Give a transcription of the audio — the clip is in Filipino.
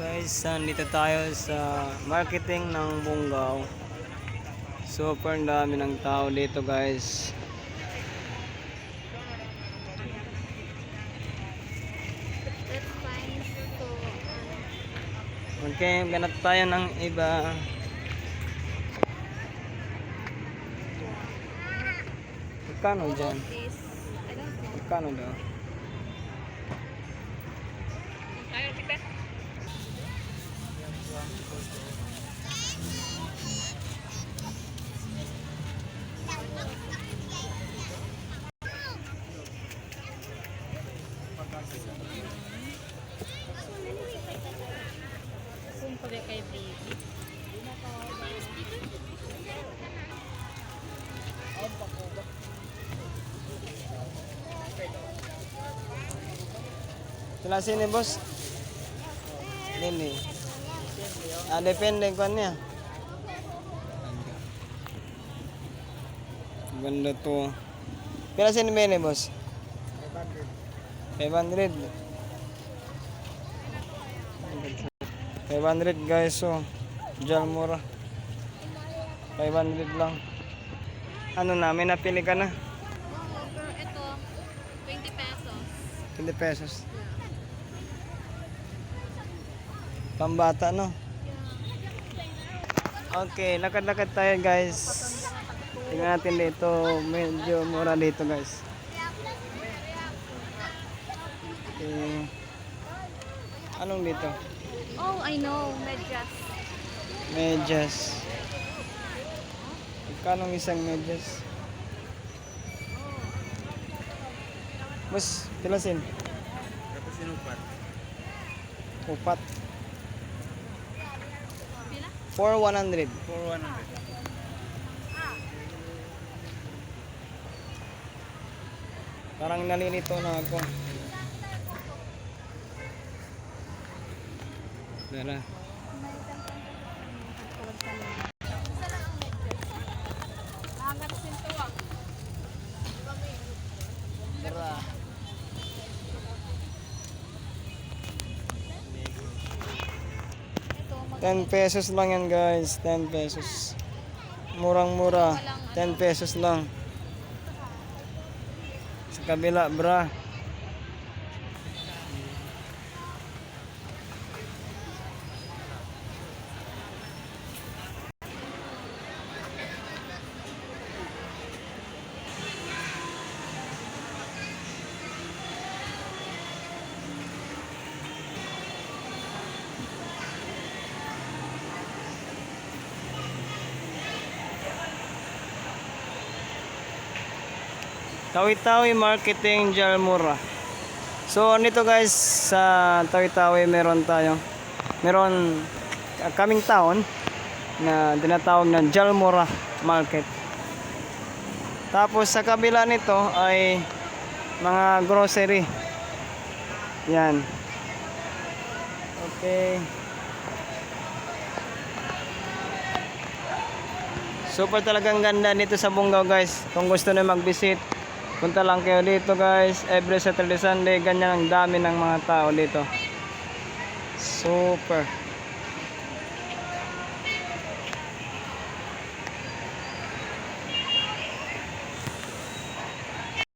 Guys, nandito tayo sa marketing ng Bungaw. Super dami ng tao dito, guys. Okay, ganap tayo ng iba. Magkano dyan? Magkano daw? Kay baby. Sila sini, boss? Nini. Depende ko niya. Ganda to. Pila sini bene, boss? 500. 500 guys, so Jal mura. 500 lang. Ano na, may napili ka na? Pero ito, 20 pesos. 20 pesos. Pambata, no? Okay, lakad-lakad tayo guys. Tingnan natin dito, medyo mura dito guys. Okay. Anong dito? Oh, I know. Medyas. Medyas. Magkano isang medyas? Mas, pilasin? Tapos sinupat. Upat. Pila? 4,100. 4,100. Parang nalilito na ako. Dala. Tara. ₱10 lang yan guys. 10 pesos. Murang-mura. 10 pesos lang. Sa kabila, bra. Tawi-Tawi Marketing Jalmura. So nito guys, sa Tawi-Tawi meron kaming taon na tinatawag na Jalmura Market. Tapos sa kabila nito ay mga grocery. Yan. Okay. Super talagang ganda dito sa Bungaw guys. Kung gusto nyo mag-visit, punta lang kayo dito guys. Every Saturday, Sunday, ganyan ang dami ng mga tao dito. Super.